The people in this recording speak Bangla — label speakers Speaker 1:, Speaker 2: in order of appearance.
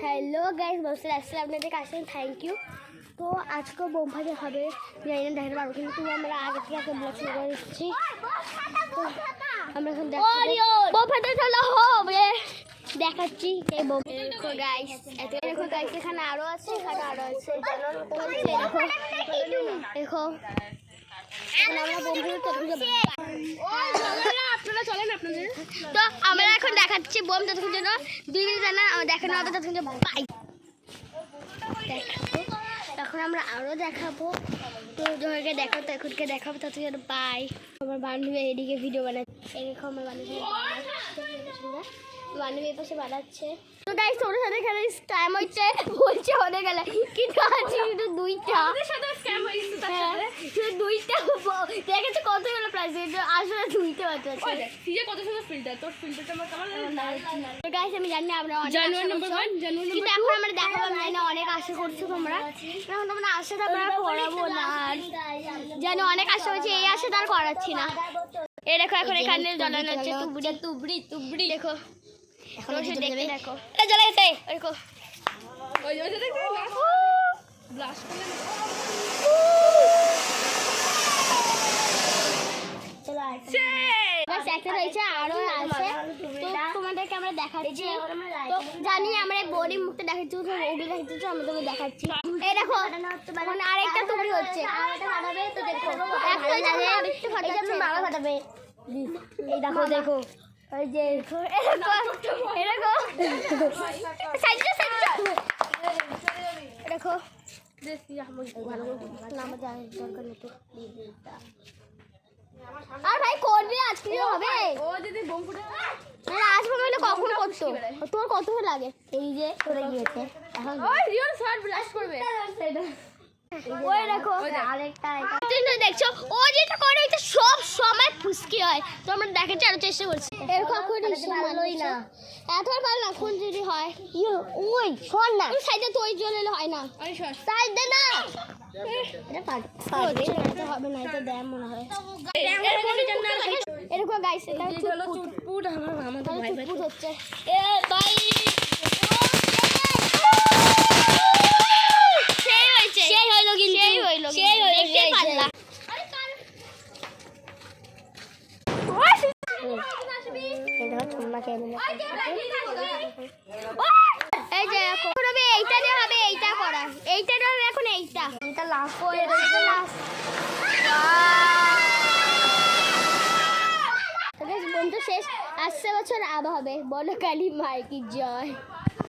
Speaker 1: হ্যালো গাইস, বসে আসলে আপনাদের কাছে থ্যাংক ইউ। তো আজকে বোম ফাটে হবে, জানি না দেখাতে পারবো কিন্তু আমরা আগে থেকে একটা ব্লগ শুরু করে দিচ্ছি। আমরা এখন বোম ফাটে চলা হবে দেখাচ্ছি এই বোম। দেখো গাইস, দেখো গাইস, এখানে আরো আছে, এখানে আরো আছে। দেখো দেখো এখানে আমরা বোম ফাটে আপনারা চলেন আপনাদের। তো আমরা এখন দেখাচ্ছি বোম, ততক্ষণ জন্য 2 মিনিট জানা দেখানো হবে, ততক্ষণ জন্য বাই। এখন আমরা আরো দেখাবো, তো তোমাকে দেখো, তখনকে দেখাবো, ততক্ষণ জন্য বাই। আমার বান্ধবী এদিকে ভিডিও বানাচ্ছে, এরকম আমার বান্ধবী বান্ধবী পাশে বানাচ্ছে। তো গাইস, ওর সাথে খেলে স্ক্যাম হচ্ছে বলছে হয়ে গেলে, কিন্তু আছে শুধু 2টা, শুধু 2টা দেখেছে কতগুলো প্রাইস, আসলে 2টা বাচ্চা আছে।
Speaker 2: কত সুন্দর ফিল্টার, তোর ফিল্টারটা আমার কেমন লাগে?
Speaker 1: তো গাইস, আমি জানি আমরা
Speaker 2: জানুয়ারি নাম্বার 1 জানুয়ারি
Speaker 1: কিন্তু এখন আমরা দেখাবো না, অনেক আশা করছো তোমরা, এখন তোমরা আশা আমরা করাবো না, আর জানো অনেক আশা হচ্ছে, এই আশা তার করাচ্ছি না। এই দেখো এখন এখানে জ্বালানো হচ্ছে তুবড়ি দেখো, এখন দেখতে দেখো এটা জ্বালাইছে, দেখো
Speaker 2: ওই যে দেখো ব্লাস্ট করলে
Speaker 1: একটা রয়েছে, আরো আছে। তো তোমাদেরকে আমরা দেখাচ্ছি, তো জানি আমরা বোরিং মুখটা দেখাচ্ছি, ওগুলো দেখাচ্ছি, আমরা তোমাকে দেখাচ্ছি। এই দেখো মানে আরেকটা তুবড়ি হচ্ছে, এই দেখো দেখো ওই যে দেখো আর ভাই করবি আজকে হবে,
Speaker 2: ও যদি বোম ফুটে
Speaker 1: আসবো মানে কখন করতো, তোর কত লাগে এই যে করে গিয়েছে এখন
Speaker 2: ওই রিয়ল শট ব্লাস্ট করবে।
Speaker 1: ওই দেখো আরেকটা, তুমি দেখছো ও যেটা করে ওইটা সব সময় ফুসকি হয়, তো আমরা দেখার আরো চেষ্টা করছি। এর কখন ভালোই না, এত ভালো না, কোন যদি হয় ওই শোন না, সাইডে তো ওই জ্বলে হয় না,
Speaker 2: আরে শট
Speaker 1: সাইডে না এটা পারবে হবে না, এটা দেয় মনে হয় এরকম গাইস। এটা
Speaker 2: হলো চুটপুট, আমাদের ভাই ভাই
Speaker 1: হচ্ছে এ ভাই সেই হইলো দেখতে পারলা। এই যে এখন হবে এইটা দিয়ে হবে, এইটা করা, এইটা হবে এখন, এইটা লাস্ট বন্ধু শেষ, আসছে বছর আবার হবে। বলো কালী মায়ের কি জয়।